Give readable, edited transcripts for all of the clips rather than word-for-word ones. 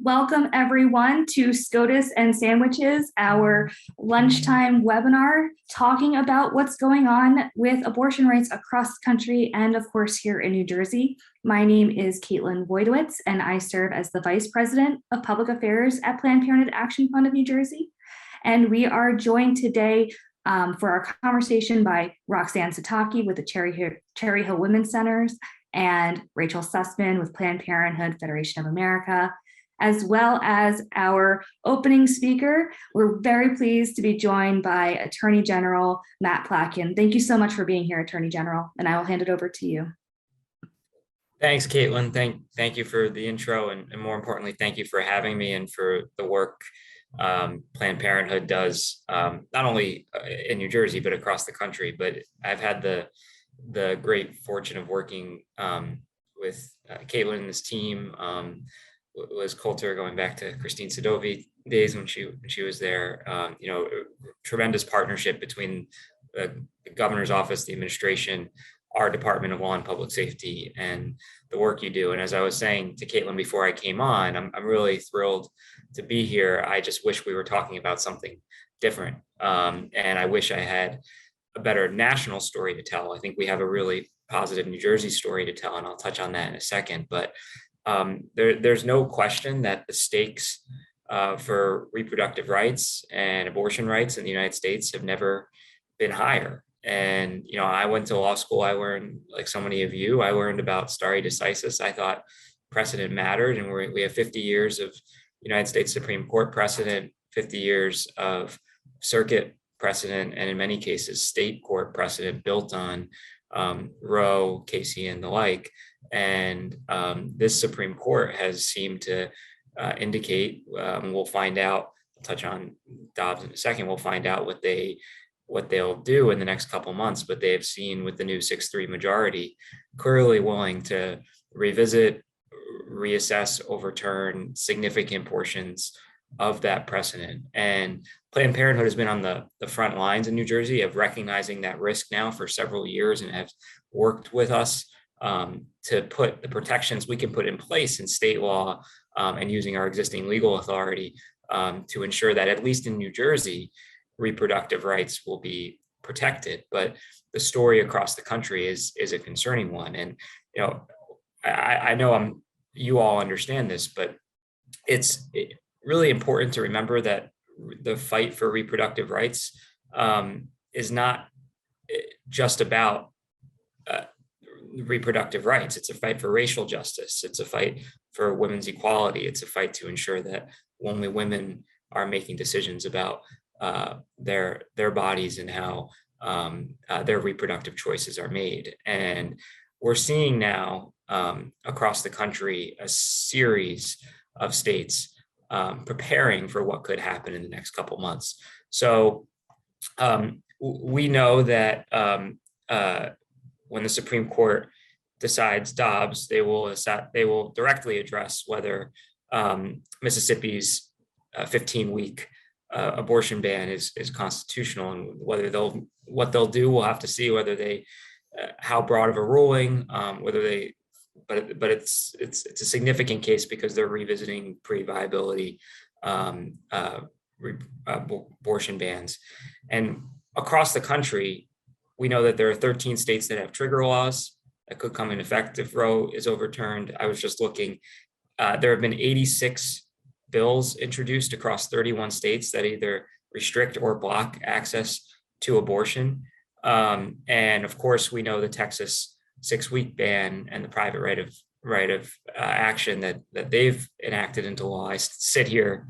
Welcome everyone to SCOTUS and Sandwiches, our lunchtime webinar talking about what's going on with abortion rights across the country and of course here in New Jersey. My name is Caitlin Voidowitz and I serve as the Vice President of Public Affairs at Planned Parenthood Action Fund of New Jersey. And we are joined today for our conversation by Roxanne Sataki with the Cherry Hill Women's Centers and Rachel Sussman with Planned Parenthood Federation of America, as well as our opening speaker. We're very pleased to be joined by Attorney General Matt Platkin. Thank you so much for being here, Attorney General, and I will hand it over to you. Thanks, Caitlin. Thank you for the intro, and more importantly, thank you for having me and for the work Planned Parenthood does, not only in New Jersey, but across the country. But I've had the great fortune of working with Caitlin and this team, Liz Coulter, going back to Christine Sadovi days when she was there. Tremendous partnership between the governor's office, the administration, our Department of Law and Public Safety, and the work you do. And as I was saying to Caitlin before I came on, I'm really thrilled to be here. I just wish we were talking about something different. And I wish I had a better national story to tell. I think we have a really positive New Jersey story to tell, and I'll touch on that in a second. But there's no question that the stakes for reproductive rights and abortion rights in the United States have never been higher. And, I went to law school. I learned, like so many of you, I learned about stare decisis. I thought precedent mattered. And we have 50 years of United States Supreme Court precedent, 50 years of circuit precedent, and in many cases, state court precedent built on Roe, Casey, and the like. And this Supreme Court has seemed to indicate, we'll find out, I'll touch on Dobbs in a second, we'll find out what they'll do in the next couple months, but they have seen with the new 6-3 majority, clearly willing to revisit, reassess, overturn significant portions of that precedent. And Planned Parenthood has been on the front lines in New Jersey of recognizing that risk now for several years, and have worked with us to put the protections we can put in place in state law and using our existing legal authority to ensure that at least in New Jersey, reproductive rights will be protected. But the story across the country is a concerning one. And, I know you all understand this, but it's really important to remember that the fight for reproductive rights is not just about reproductive rights. It's a fight for racial justice. It's a fight for women's equality. It's a fight to ensure that only women are making decisions about their bodies and how their reproductive choices are made. And we're seeing now across the country a series of states preparing for what could happen in the next couple months. So we know that when the Supreme Court decides Dobbs, they will directly address whether Mississippi's 15-week abortion ban is constitutional, and what they'll do, we'll have to see whether how broad of a ruling, but it's a significant case because they're revisiting pre-viability abortion bans. And across the country, we know that there are 13 states that have trigger laws that could come in effect if Roe is overturned. I was just looking, there have been 86 bills introduced across 31 states that either restrict or block access to abortion. And of course, we know the Texas 6-week ban and the private right of action that they've enacted into law. I sit here,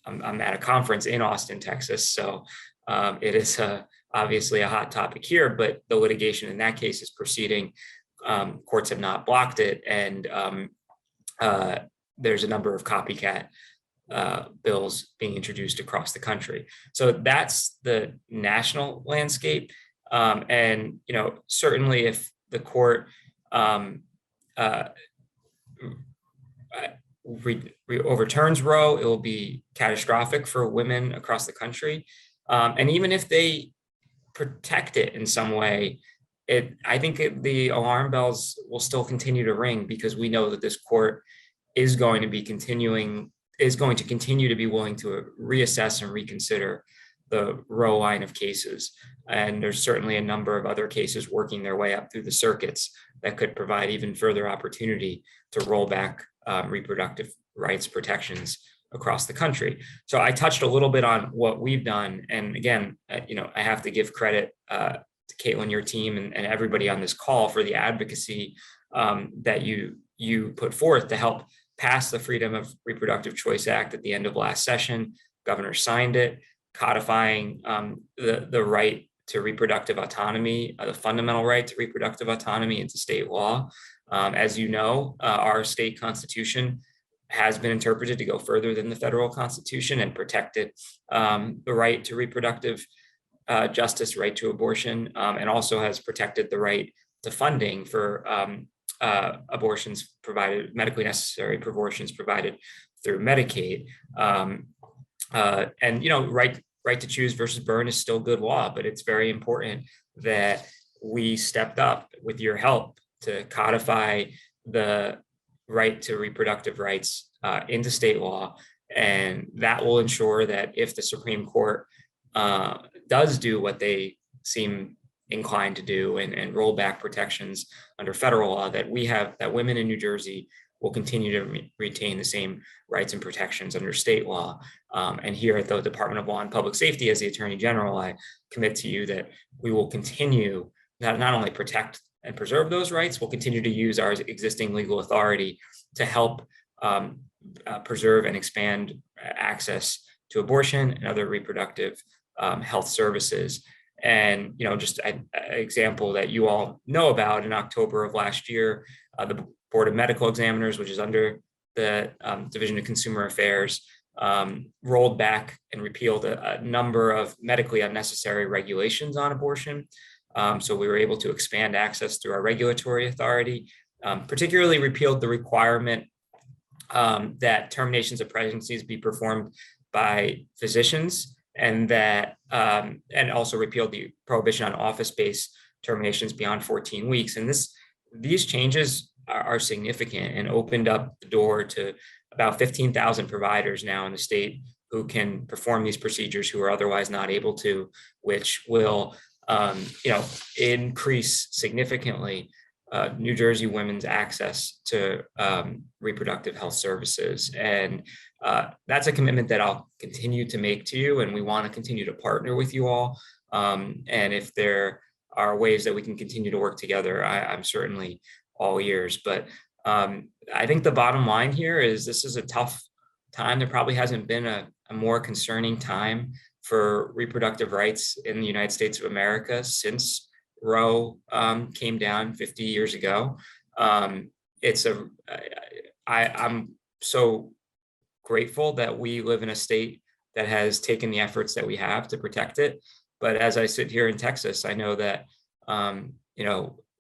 I'm at a conference in Austin, Texas, so it is obviously a hot topic here, but the litigation in that case is proceeding. Courts have not blocked it, and there's a number of copycat bills being introduced across the country. So that's the national landscape. And, certainly if the court overturns Roe, it will be catastrophic for women across the country. And even if they protect it in some way, I think the alarm bells will still continue to ring, because we know that this court is going to be continuing is going to continue to be willing to reassess and reconsider the Roe line of cases. And there's certainly a number of other cases working their way up through the circuits that could provide even further opportunity to roll back reproductive rights protections across the country. So I touched a little bit on what we've done. And again, I have to give credit to Caitlin, your team, and everybody on this call for the advocacy that you put forth to help pass the Freedom of Reproductive Choice Act at the end of last session. Governor signed it, codifying the right to reproductive autonomy, the fundamental right to reproductive autonomy into state law. As you know, our state constitution has been interpreted to go further than the federal constitution and protected the right to reproductive justice, right to abortion, and also has protected the right to funding for abortions provided, medically necessary abortions provided through Medicaid. And right to choose versus burn is still good law, but it's very important that we stepped up with your help to codify the right to reproductive rights into state law. And that will ensure that if the Supreme Court does do what they seem inclined to do and roll back protections under federal law, that women in New Jersey will continue to retain the same rights and protections under state law. And here at the Department of Law and Public Safety, as the Attorney General, I commit to you that we will continue not only protect and preserve those rights, we'll continue to use our existing legal authority to help preserve and expand access to abortion and other reproductive health services. And, just an example that you all know about, in October of last year, the Board of Medical Examiners, which is under the Division of Consumer Affairs, rolled back and repealed a number of medically unnecessary regulations on abortion. So we were able to expand access through our regulatory authority, particularly repealed the requirement that terminations of pregnancies be performed by physicians, and that and also repealed the prohibition on office-based terminations beyond 14 weeks. And these changes are significant and opened up the door to about 15,000 providers now in the state who can perform these procedures who are otherwise not able to, which will increase significantly New Jersey women's access to reproductive health services. And that's a commitment that I'll continue to make to you, and we want to continue to partner with you all. And if there are ways that we can continue to work together, I'm certainly all ears. But I think the bottom line here is this is a tough time. There probably hasn't been a more concerning time for reproductive rights in the United States of America since Roe came down 50 years ago. I'm so grateful that we live in a state that has taken the efforts that we have to protect it. But as I sit here in Texas, I know that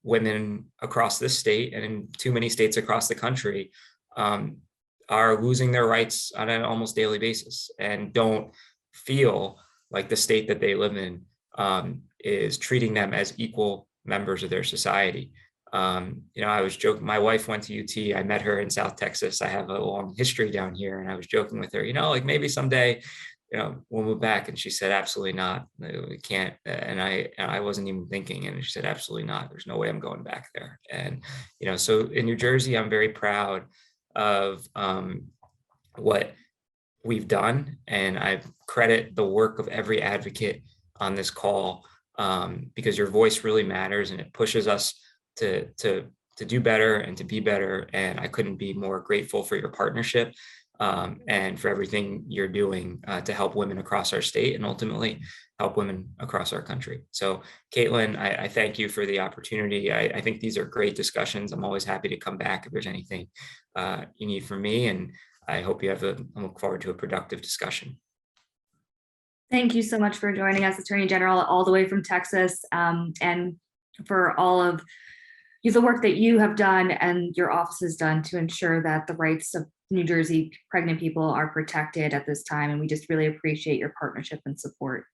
women across this state and in too many states across the country are losing their rights on an almost daily basis and don't feel like the state that they live in is treating them as equal members of their society. I was joking, my wife went to UT, I met her in South Texas. I have a long history down here, and I was joking with her, maybe someday, we'll move back. And she said, absolutely not, we can't. And I wasn't even thinking, and she said, absolutely not, there's no way I'm going back there. And, so in New Jersey, I'm very proud of what we've done. And I credit the work of every advocate on this call because your voice really matters, and it pushes us to do better and to be better. And I couldn't be more grateful for your partnership and for everything you're doing to help women across our state and ultimately help women across our country. So Caitlin, I thank you for the opportunity. I think these are great discussions. I'm always happy to come back if there's anything you need from me. And I hope I look forward to a productive discussion. Thank you so much for joining us, Attorney General, all the way from Texas, and for all of the work that you have done and your office has done to ensure that the rights of New Jersey pregnant people are protected at this time. And we just really appreciate your partnership and support.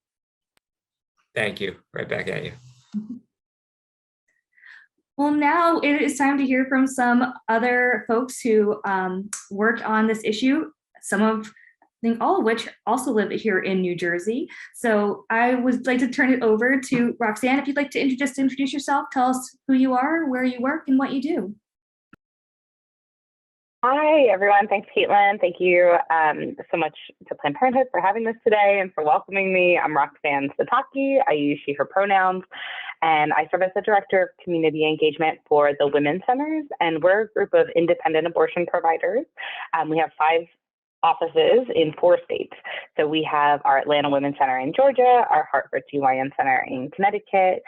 Thank you. Right back at you. Well, now it is time to hear from some other folks who worked on this issue. some of, I think all of which also live here in New Jersey. So I would like to turn it over to Roxanne. If you'd like to introduce yourself, tell us who you are, where you work, and what you do. Hi, everyone. Thanks, Caitlin. Thank you so much to Planned Parenthood for having this today and for welcoming me. I'm Roxanne Sataki. I use she, her pronouns, and I serve as the Director of Community Engagement for the Women's Centers, and we're a group of independent abortion providers. We have 5 offices in 4 states. So we have our Atlanta Women's Center in Georgia, our Hartford GYN Center in Connecticut.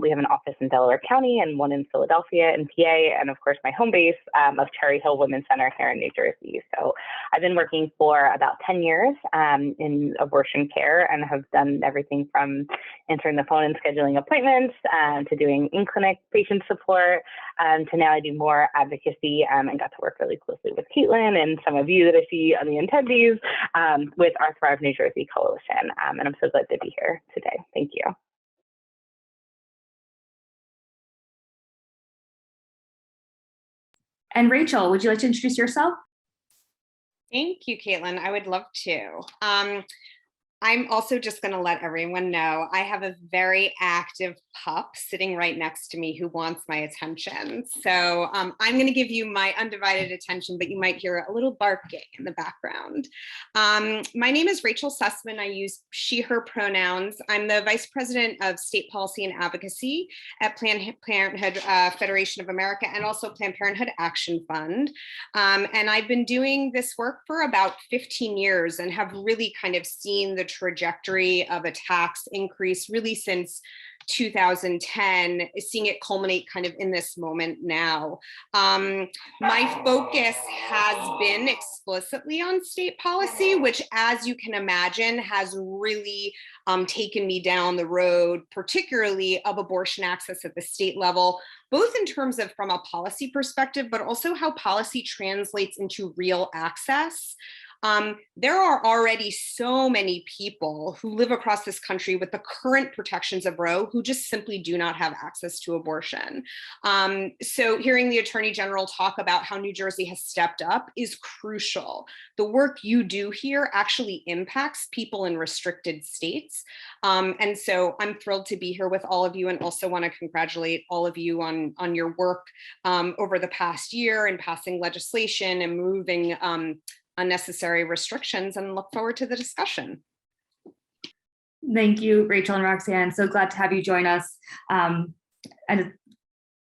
We have an office in Delaware County and one in Philadelphia and PA, and of course my home base of Cherry Hill Women's Center here in New Jersey. So I've been working for about 10 years in abortion care and have done everything from answering the phone and scheduling appointments to doing in-clinic patient support to now I do more advocacy and got to work really closely with Caitlin and some of you that I see on the attendees with our Thrive New Jersey Coalition. And I'm so glad to be here today. Thank you. And Rachel, would you like to introduce yourself? Thank you, Caitlin. I would love to. I'm also just going to let everyone know I have a very active pup sitting right next to me who wants my attention. So I'm going to give you my undivided attention, but you might hear a little barking in the background. My name is Rachel Sussman. I use she, her pronouns. I'm the Vice President of State Policy and Advocacy at Planned Parenthood Federation of America and also Planned Parenthood Action Fund. And I've been doing this work for about 15 years and have really kind of seen the trajectory of attacks increase really since 2010, seeing it culminate kind of in this moment now. My focus has been explicitly on state policy, which, as you can imagine, has really taken me down the road, particularly of abortion access at the state level, both in terms of from a policy perspective, but also how policy translates into real access. There are already so many people who live across this country with the current protections of Roe who just simply do not have access to abortion. So hearing the Attorney General talk about how New Jersey has stepped up is crucial. The work you do here actually impacts people in restricted states. And so I'm thrilled to be here with all of you and also want to congratulate all of you on your work over the past year in passing legislation and moving unnecessary restrictions, and look forward to the discussion. Thank you, Rachel and Roxanne. So glad to have you join us. And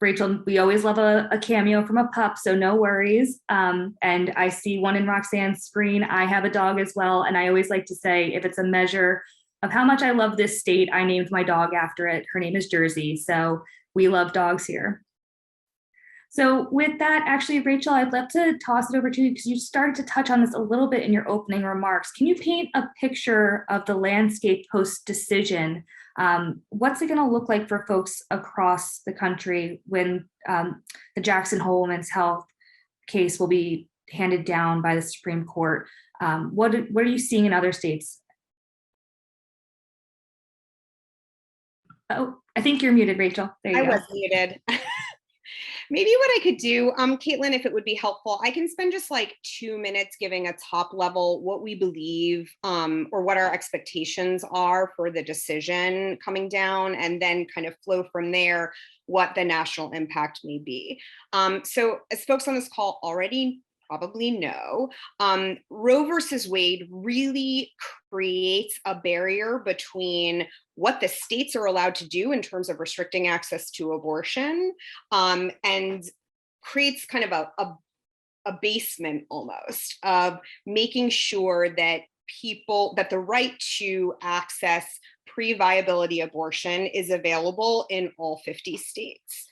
Rachel, we always love a cameo from a pup, so no worries. And I see one in Roxanne's screen. I have a dog as well. And I always like to say, if it's a measure of how much I love this state, I named my dog after it. Her name is Jersey. So we love dogs here. So with that, actually, Rachel, I'd love to toss it over to you because you started to touch on this a little bit in your opening remarks. Can you paint a picture of the landscape post-decision? What's it going to look like for folks across the country when the Jackson Hole Women's Health case will be handed down by the Supreme Court? What are you seeing in other states? Oh, I think you're muted, Rachel. There you go. I was muted. Maybe what I could do, Caitlin, if it would be helpful, I can spend just like 2 minutes giving a top level what we believe or what our expectations are for the decision coming down, and then kind of flow from there what the national impact may be. So as folks on this call already probably know, Roe versus Wade really creates a barrier between what the states are allowed to do in terms of restricting access to abortion, and creates kind of a basement almost of making sure that that the right to access pre-viability abortion is available in all 50 states.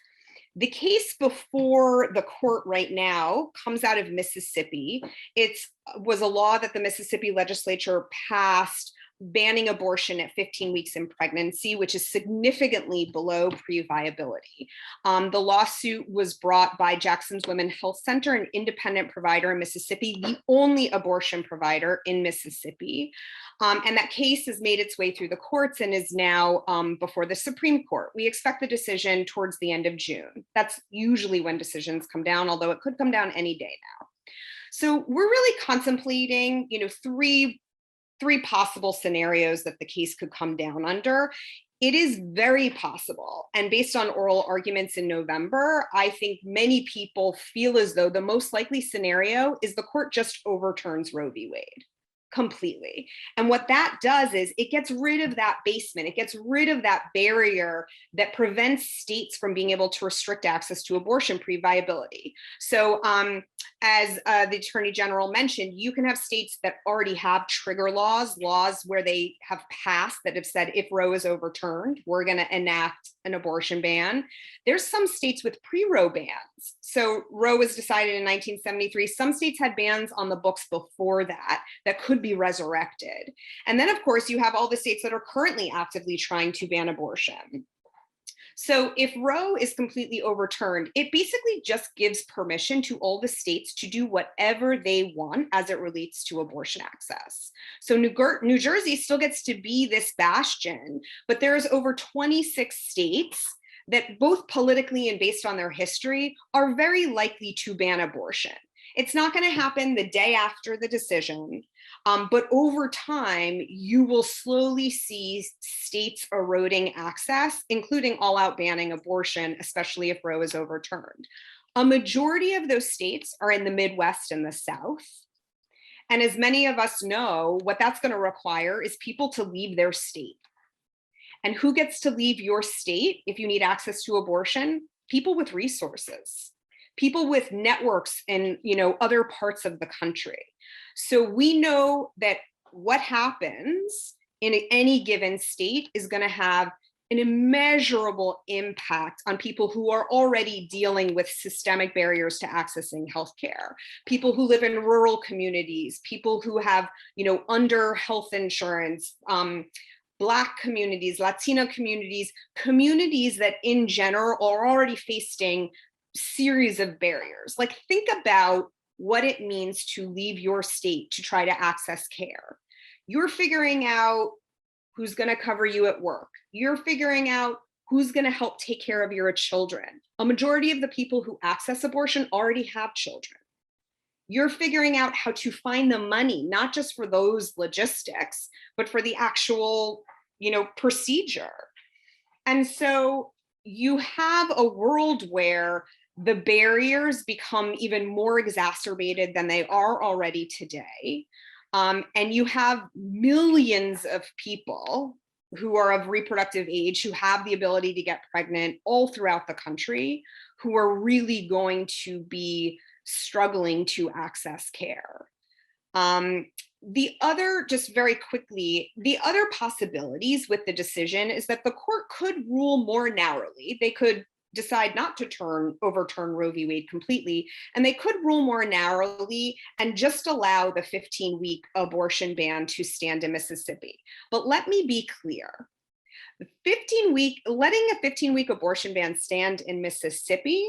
The case before the court right now comes out of Mississippi. It was a law that the Mississippi legislature passed banning abortion at 15 weeks in pregnancy, which is significantly below pre-viability. The lawsuit was brought by Jackson's Women's Health Center, an independent provider in Mississippi, the only abortion provider in Mississippi. And that case has made its way through the courts and is now before the Supreme Court. We expect the decision towards the end of June. That's usually when decisions come down, although it could come down any day now. So we're really contemplating, three possible scenarios that the case could come down under. It is very possible. And based on oral arguments in November, I think many people feel as though the most likely scenario is the court just overturns Roe v. Wade completely. And what that does is it gets rid of that basement. It gets rid of that barrier that prevents states from being able to restrict access to abortion pre-viability. So as the Attorney General mentioned, you can have states that already have trigger laws where they have passed that have said, if Roe is overturned, we're going to enact an abortion ban. There's some states with pre-Roe bans. So Roe was decided in 1973. Some states had bans on the books before that could be resurrected. And then, of course, you have all the states that are currently actively trying to ban abortion. So if Roe is completely overturned, it basically just gives permission to all the states to do whatever they want as it relates to abortion access. So New Jersey still gets to be this bastion, but there's over 26 states that both politically and based on their history are very likely to ban abortion. It's not going to happen the day after the decision, but over time, you will slowly see states eroding access, including all-out banning abortion, especially if Roe is overturned. A majority of those states are in the Midwest and the South. And as many of us know, what that's going to require is people to leave their state. And who gets to leave your state if you need access to abortion? People with resources. People with networks in other parts of the country. So we know that what happens in any given state is going to have an immeasurable impact on people who are already dealing with systemic barriers to accessing healthcare, people who live in rural communities, people who have under health insurance, Black communities, Latino communities, communities that in general are already facing series of barriers. Like, think about what it means to leave your state to try to access care. You're figuring out who's going to cover you at work. You're figuring out who's going to help take care of your children. A majority of the people who access abortion already have children. You're figuring out how to find the money, not just for those logistics, but for the actual, procedure. And so you have a world where the barriers become even more exacerbated than they are already today. And you have millions of people who are of reproductive age, who have the ability to get pregnant all throughout the country, who are really going to be struggling to access care. The other, just very quickly, the other possibilities with the decision is that the court could rule more narrowly. They could decide not to overturn Roe v. Wade completely, and they could rule more narrowly and just allow the 15-week abortion ban to stand in Mississippi. But let me be clear. Letting a 15-week abortion ban stand in Mississippi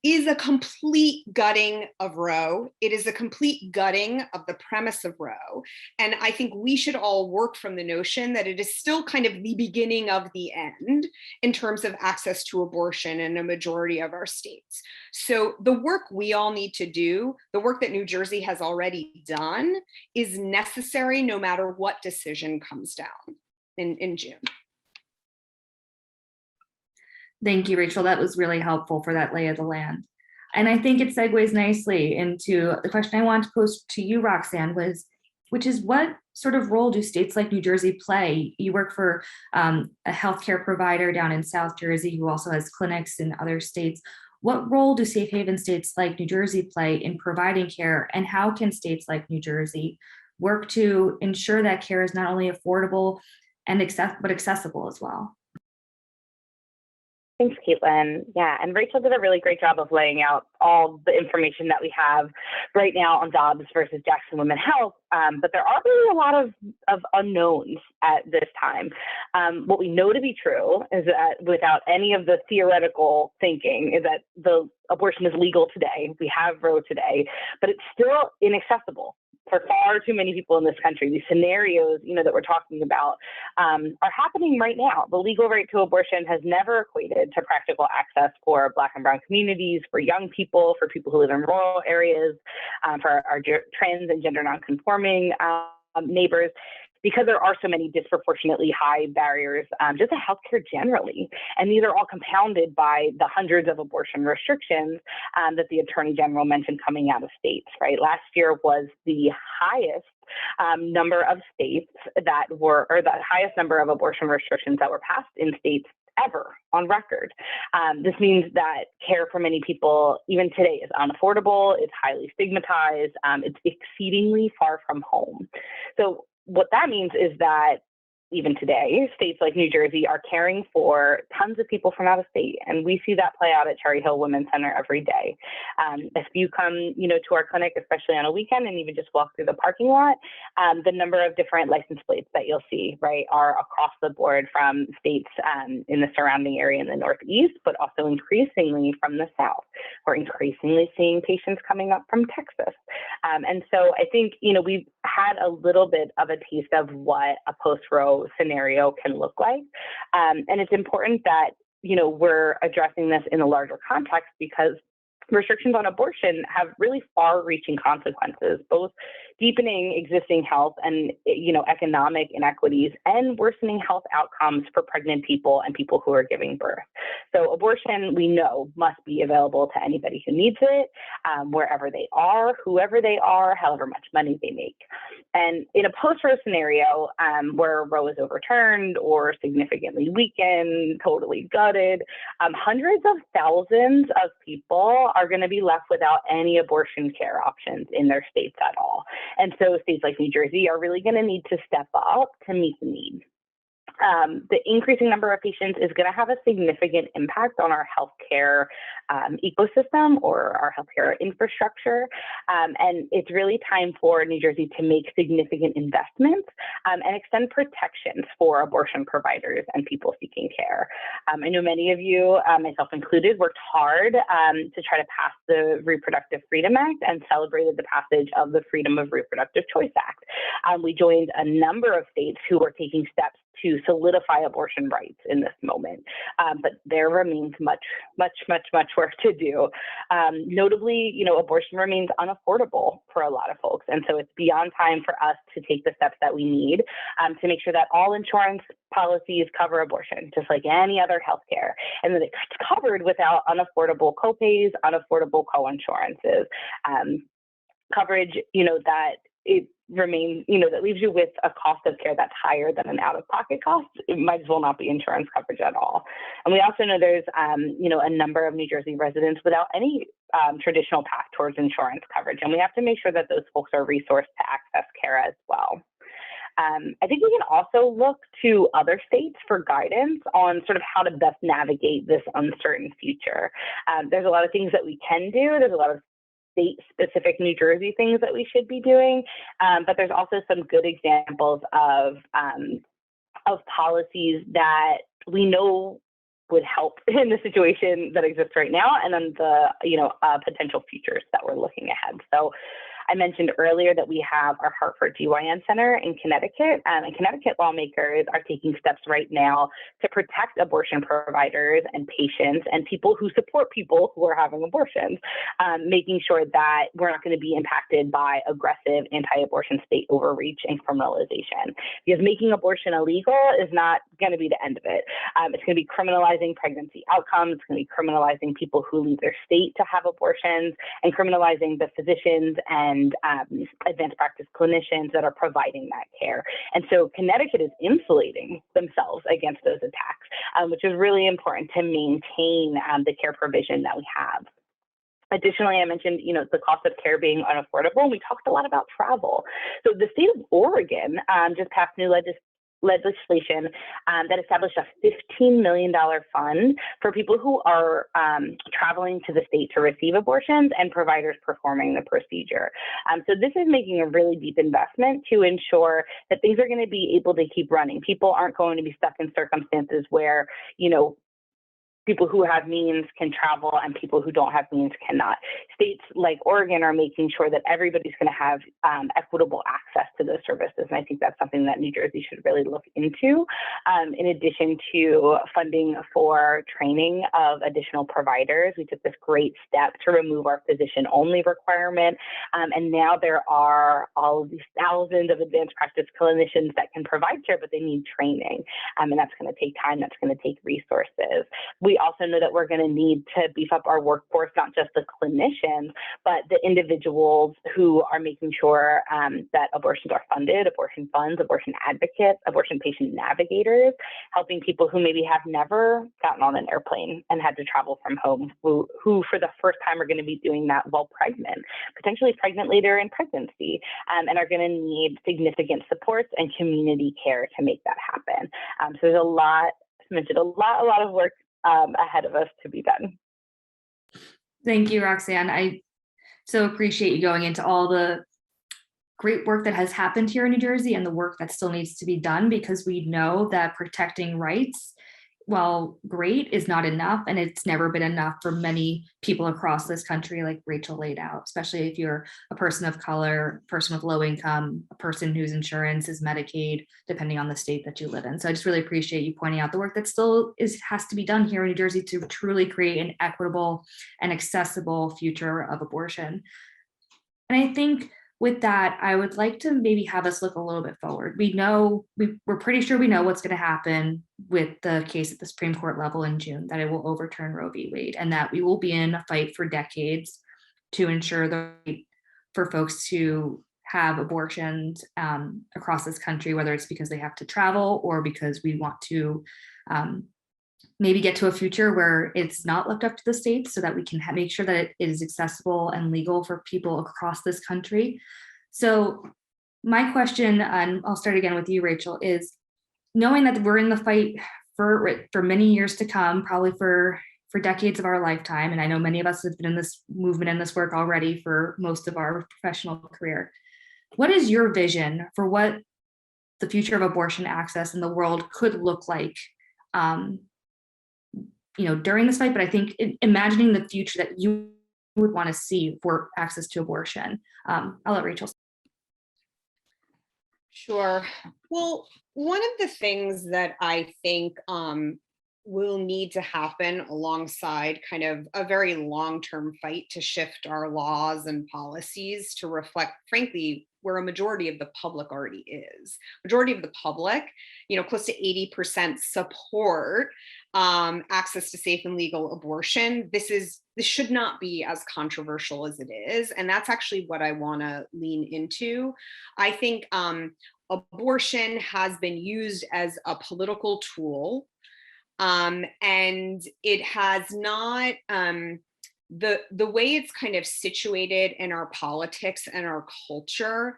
is a complete gutting of Roe. It is a complete gutting of the premise of Roe. And I think we should all work from the notion that it is still kind of the beginning of the end in terms of access to abortion in a majority of our states. So the work we all need to do, the work that New Jersey has already done, is necessary no matter what decision comes down in June. Thank you, Rachel. That was really helpful for that lay of the land. And I think it segues nicely into the question I wanted to pose to you, Roxanne, which is what sort of role do states like New Jersey play? You work for a healthcare provider down in South Jersey who also has clinics in other states. What role do safe haven states like New Jersey play in providing care, and how can states like New Jersey work to ensure that care is not only affordable and but accessible as well? Thanks, Caitlin. Yeah, and Rachel did a really great job of laying out all the information that we have right now on Dobbs versus Jackson Women Health, but there are really a lot of unknowns at this time. What we know to be true is that without any of the theoretical thinking is that the abortion is legal today. We have Roe today, but it's still inaccessible. for far too many people in this country. These scenarios, that we're talking about are happening right now. The legal right to abortion has never equated to practical access for Black and Brown communities, for young people, for people who live in rural areas, for our trans and gender nonconforming neighbors, because there are so many disproportionately high barriers just to healthcare generally. And these are all compounded by the hundreds of abortion restrictions that the Attorney General mentioned coming out of states, right? Last year was the highest number of states that were, or the highest number of abortion restrictions that were passed in states ever on record. This means that care for many people, even today, is unaffordable, it's highly stigmatized, it's exceedingly far from home. So what that means is that even today, states like New Jersey are caring for tons of people from out of state. And we see that play out at Cherry Hill Women's Center every day. If you come, to our clinic, especially on a weekend, and even just walk through the parking lot, the number of different license plates that you'll see, right, are across the board from states in the surrounding area in the Northeast, but also increasingly from the South. We're increasingly seeing patients coming up from Texas. And so I think, we've had a little bit of a taste of what a post-Roe scenario can look like. And it's important that, we're addressing this in a larger context, because restrictions on abortion have really far-reaching consequences, both deepening existing health and, economic inequities, and worsening health outcomes for pregnant people and people who are giving birth. So abortion, we know, must be available to anybody who needs it, wherever they are, whoever they are, however much money they make. And in a post-Roe scenario, where Roe is overturned or significantly weakened, totally gutted, hundreds of thousands of people are going to be left without any abortion care options in their states at all. And so states like New Jersey are really going to need to step up to meet the need. The increasing number of patients is going to have a significant impact on our healthcare ecosystem or our healthcare infrastructure. And it's really time for New Jersey to make significant investments and extend protections for abortion providers and people seeking care. I know many of you, myself included, worked hard to try to pass the Reproductive Freedom Act and celebrated the passage of the Freedom of Reproductive Choice Act. We joined a number of states who were taking steps to solidify abortion rights in this moment. But there remains much work to do. Notably, abortion remains unaffordable for a lot of folks. And so it's beyond time for us to take the steps that we need to make sure that all insurance policies cover abortion, just like any other healthcare, and that it's covered without unaffordable copays, unaffordable co-insurances, coverage, that it remains, that leaves you with a cost of care that's higher than an out-of-pocket cost. It might as well not be insurance coverage at all. And we also know there's, a number of New Jersey residents without any traditional path towards insurance coverage. And we have to make sure that those folks are resourced to access care as well. I think we can also look to other states for guidance on sort of how to best navigate this uncertain future. There's a lot of things that we can do. There's a lot of state-specific New Jersey things that we should be doing, but there's also some good examples of policies that we know would help in the situation that exists right now, and then the potential futures that we're looking ahead. So I mentioned earlier that we have our Hartford GYN Center in Connecticut, and Connecticut lawmakers are taking steps right now to protect abortion providers and patients and people who support people who are having abortions, making sure that we're not going to be impacted by aggressive anti-abortion state overreach and criminalization. Because making abortion illegal is not going to be the end of it. It's going to be criminalizing pregnancy outcomes. It's going to be criminalizing people who leave their state to have abortions, and criminalizing the physicians and advanced practice clinicians that are providing that care. And so Connecticut is insulating themselves against those attacks, which is really important to maintain the care provision that we have. Additionally, I mentioned, the cost of care being unaffordable, and we talked a lot about travel. So the state of Oregon just passed new legislation that established a $15 million fund for people who are traveling to the state to receive abortions and providers performing the procedure. So this is making a really deep investment to ensure that things are going to be able to keep running. People aren't going to be stuck in circumstances where, people who have means can travel and people who don't have means cannot. States like Oregon are making sure that everybody's going to have equitable access to those services. And I think that's something that New Jersey should really look into, in addition to funding for training of additional providers. We took this great step to remove our physician-only requirement. And now there are all of these thousands of advanced practice clinicians that can provide care, but they need training. And that's going to take time, that's going to take resources. We also know that we're going to need to beef up our workforce, not just the clinicians, but the individuals who are making sure that abortions are funded, abortion funds, abortion advocates, abortion patient navigators, helping people who maybe have never gotten on an airplane and had to travel from home, who for the first time are going to be doing that while pregnant, potentially pregnant later in pregnancy, and are going to need significant supports and community care to make that happen. So there's a lot of work ahead of us to be done. Thank you, Roxanne. I so appreciate you going into all the great work that has happened here in New Jersey and the work that still needs to be done, because we know that protecting rights, while great, is not enough, and it's never been enough for many people across this country, like Rachel laid out, especially if you're a person of color, person with low income, a person whose insurance is Medicaid, depending on the state that you live in. So I just really appreciate you pointing out the work that still has to be done here in New Jersey to truly create an equitable and accessible future of abortion. And I think with that, I would like to maybe have us look a little bit forward. We're pretty sure we know what's going to happen with the case at the Supreme Court level in June, that it will overturn Roe v. Wade, and that we will be in a fight for decades to ensure the right for folks to have abortions across this country, whether it's because they have to travel or because we want to maybe get to a future where it's not left up to the states, so that we can make sure that it is accessible and legal for people across this country. So my question, and I'll start again with you, Rachel, is knowing that we're in the fight for many years to come, probably for decades of our lifetime, and I know many of us have been in this movement and this work already for most of our professional career. What is your vision for what the future of abortion access in the world could look like during this fight, but I think imagining the future that you would want to see for access to abortion? I'll let Rachel. Sure. Well, one of the things that I think will need to happen alongside kind of a very long-term fight to shift our laws and policies to reflect, frankly, where a majority of the public already is. Majority of the public, close to 80% support access to safe and legal abortion. This should not be as controversial as it is. And that's actually what I want to lean into. I think abortion has been used as a political tool, and it has not, the way it's kind of situated in our politics and our culture,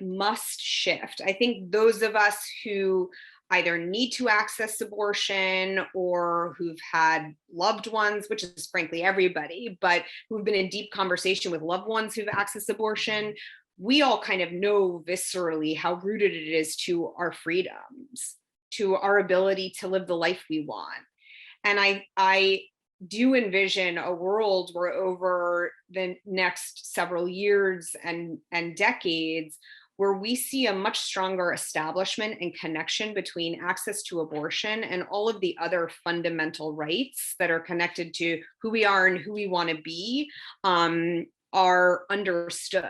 must shift. I think those of us who either need to access abortion or who've had loved ones, which is frankly everybody, but who've been in deep conversation with loved ones who've accessed abortion, we all kind of know viscerally how rooted it is to our freedoms, to our ability to live the life we want. And I do envision a world where over the next several years and decades, where we see a much stronger establishment and connection between access to abortion and all of the other fundamental rights that are connected to who we are and who we want to be, are understood.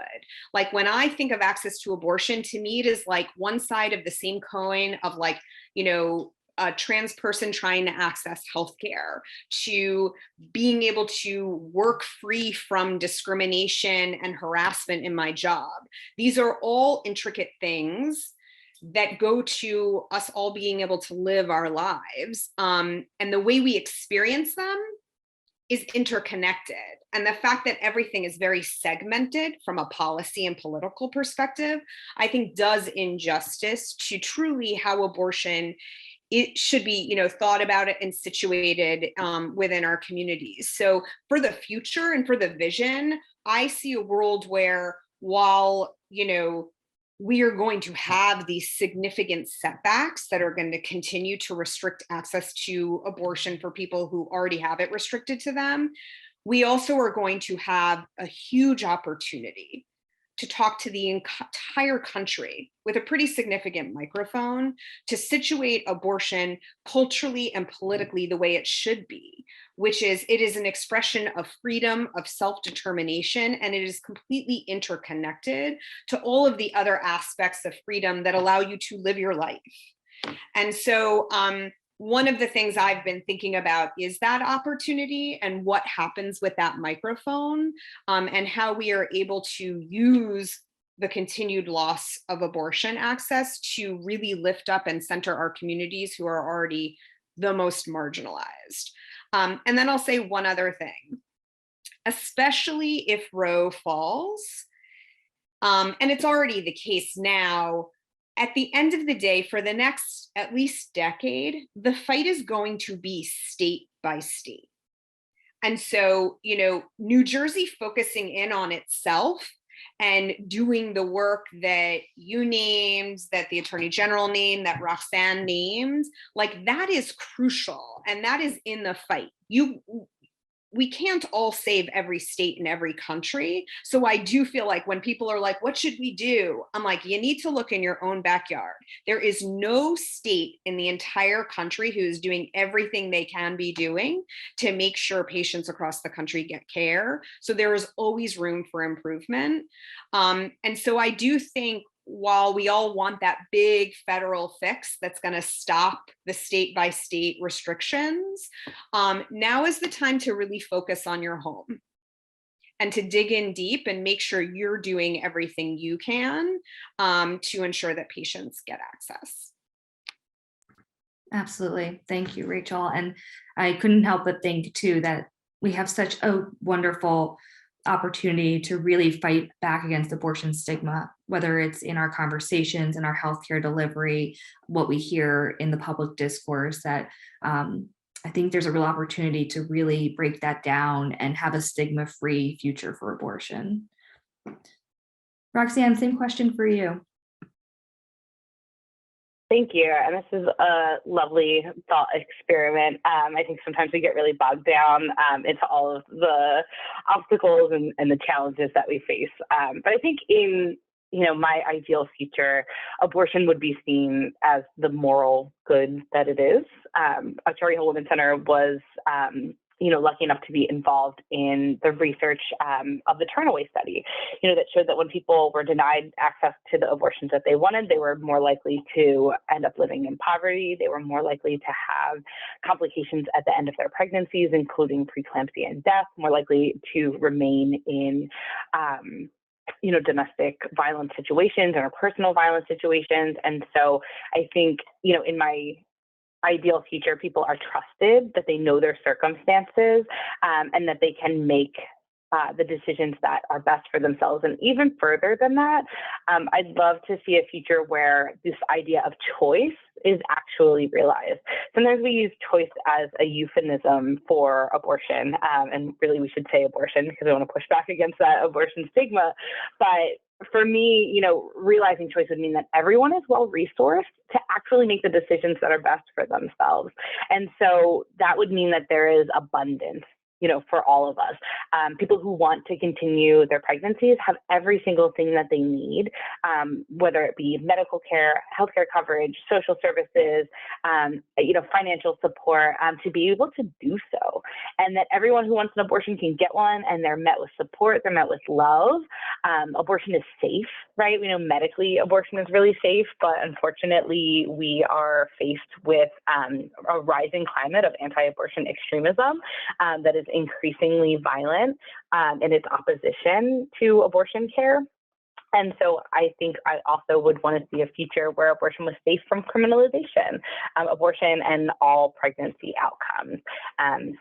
When I think of access to abortion, to me, it is like one side of the same coin of a trans person trying to access healthcare, to being able to work free from discrimination and harassment in my job. These are all intricate things that go to us all being able to live our lives. And the way we experience them is interconnected. And the fact that everything is very segmented from a policy and political perspective, I think does injustice to truly how abortion it should be, thought about it and situated within our communities. So for the future and for the vision, I see a world where while, we are going to have these significant setbacks that are going to continue to restrict access to abortion for people who already have it restricted to them. We also are going to have a huge opportunity to talk to the entire country with a pretty significant microphone to situate abortion culturally and politically the way it should be, which is it is an expression of freedom, of self-determination, and it is completely interconnected to all of the other aspects of freedom that allow you to live your life. And so one of the things I've been thinking about is that opportunity and what happens with that microphone, and how we are able to use the continued loss of abortion access to really lift up and center our communities who are already the most marginalized. And then I'll say one other thing, especially if Roe falls, and it's already the case now. At the end of the day, for the next at least decade, the fight is going to be state by state. And so, New Jersey focusing in on itself and doing the work that you named, that the Attorney General named, that Roxanne named, like that is crucial. And that is in the fight. We can't all save every state and every country. So I do feel like when people are like, what should we do? I'm like, you need to look in your own backyard. There is no state in the entire country who is doing everything they can be doing to make sure patients across the country get care. So there is always room for improvement. And so I do think while we all want that big federal fix that's going to stop the state by state restrictions, now is the time to really focus on your home and to dig in deep and make sure you're doing everything you can to ensure that patients get access. Absolutely. Thank you, Rachel. And I couldn't help but think too that we have such a wonderful opportunity to really fight back against abortion stigma, whether it's in our conversations, in our healthcare delivery, what we hear in the public discourse, that I think there's a real opportunity to really break that down and have a stigma-free future for abortion. Roxanne, same question for you. Thank you. And this is a lovely thought experiment. I think sometimes we get really bogged down into all of the obstacles and the challenges that we face. But I think in my ideal future, abortion would be seen as the moral good that it is. Cherry Hill Women's Center was lucky enough to be involved in the research of the Turnaway study, that showed that when people were denied access to the abortions that they wanted, they were more likely to end up living in poverty. They were more likely to have complications at the end of their pregnancies, including preeclampsia and death, more likely to remain in domestic violence situations or personal violence situations. And so I think, in my ideal future, people are trusted, that they know their circumstances, and that they can make the decisions that are best for themselves. And even further than that, I'd love to see a future where this idea of choice is actually realized. Sometimes we use choice as a euphemism for abortion, and really we should say abortion because I want to push back against that abortion stigma. But for me, realizing choice would mean that everyone is well-resourced to actually make the decisions that are best for themselves. And so that would mean that there is abundance, for all of us. People who want to continue their pregnancies have every single thing that they need, whether it be medical care, healthcare coverage, social services, financial support, to be able to do so. And that everyone who wants an abortion can get one, and they're met with support, they're met with love. Abortion is safe, right? We know medically abortion is really safe, but unfortunately we are faced with a rising climate of anti-abortion extremism that is increasingly violent in its opposition to abortion care. And so I think I also would want to see a future where abortion was safe from criminalization, abortion and all pregnancy outcomes.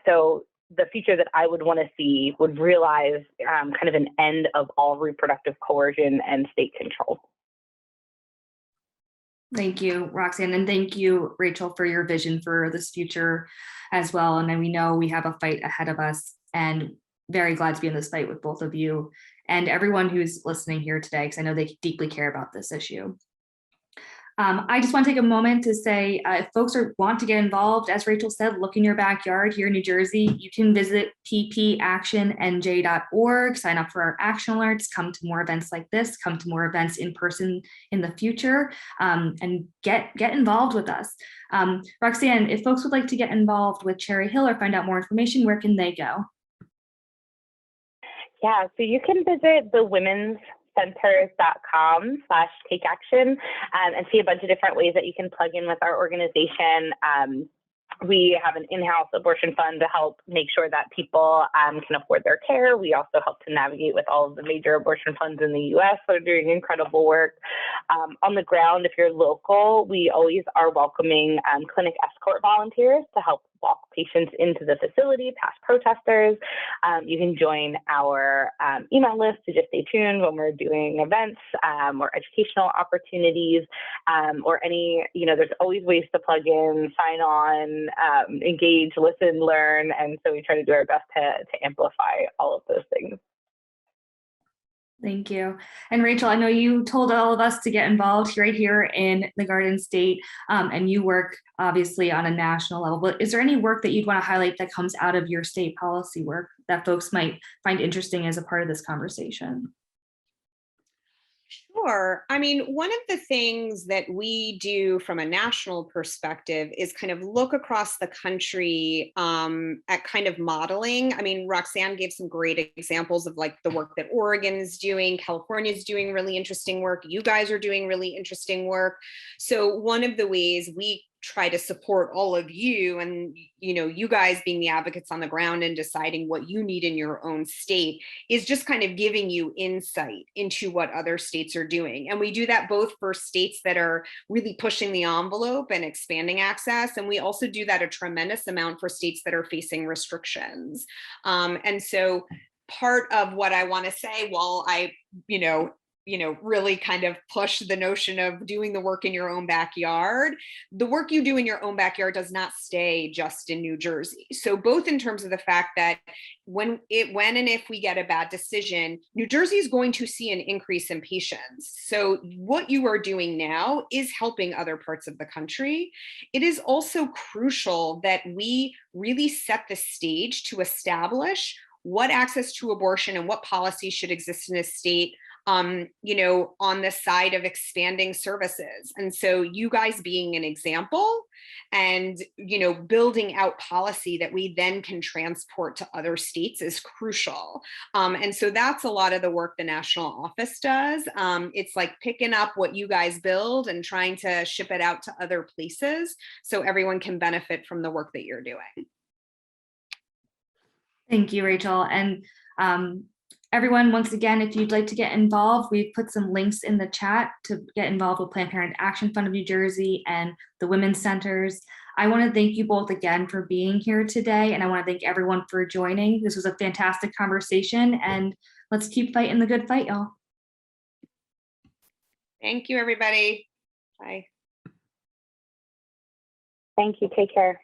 So the future that I would want to see would realize kind of an end of all reproductive coercion and state control. Thank you, Roxanne, and thank you, Rachel, for your vision for this future as well. And then we know we have a fight ahead of us, and very glad to be in this fight with both of you. and everyone who's listening here today, because I know they deeply care about this issue. I just want to take a moment to say, if folks want to get involved, as Rachel said, look in your backyard here in New Jersey. You can visit ppactionnj.org, sign up for our action alerts, come to more events like this, come to more events in person in the future, and get involved with us. Roxanne, if folks would like to get involved with Cherry Hill or find out more information, where can they go? Yeah, so you can visit the womencenters.com/take action and see a bunch of different ways that you can plug in with our organization. We have an in-house abortion fund to help make sure that people can afford their care. We also help to navigate with all of the major abortion funds in the US that are doing incredible work. On the ground, if you're local, we always are welcoming clinic escort volunteers to help walk patients into the facility, past protesters. You can join our email list to just stay tuned when we're doing events or educational opportunities or any, there's always ways to plug in, sign on, engage, listen, learn. And so we try to do our best to amplify all of those things. Thank you. And Rachel, I know you told all of us to get involved right here in the Garden State, and you work obviously on a national level, but is there any work that you'd want to highlight that comes out of your state policy work that folks might find interesting as a part of this conversation? Sure. I mean, one of the things that we do from a national perspective is kind of look across the country at kind of modeling. I mean, Roxanne gave some great examples of like the work that Oregon is doing, California is doing really interesting work, you guys are doing really interesting work. So one of the ways we try to support all of you and you guys being the advocates on the ground and deciding what you need in your own state is just kind of giving you insight into what other states are doing. And we do that both for states that are really pushing the envelope and expanding access, and we also do that a tremendous amount for states that are facing restrictions. And so part of what I want to say, while I really kind of push the notion of doing the work in your own backyard, the work you do in your own backyard does not stay just in New Jersey. So both in terms of the fact that when and if we get a bad decision, New Jersey is going to see an increase in patients. So what you are doing now is helping other parts of the country. It is also crucial that we really set the stage to establish what access to abortion and what policies should exist in a state on the side of expanding services. And so you guys being an example and, building out policy that we then can transport to other states is crucial. And so that's a lot of the work the national office does. It's like picking up what you guys build and trying to ship it out to other places so everyone can benefit from the work that you're doing. Thank you, Rachel. And everyone, once again, if you'd like to get involved, we've put some links in the chat to get involved with Planned Parenthood Action Fund of New Jersey and the Women's Centers. I want to thank you both again for being here today, and I want to thank everyone for joining. This was a fantastic conversation, and let's keep fighting the good fight, y'all. Thank you, everybody. Bye. Thank you. Take care.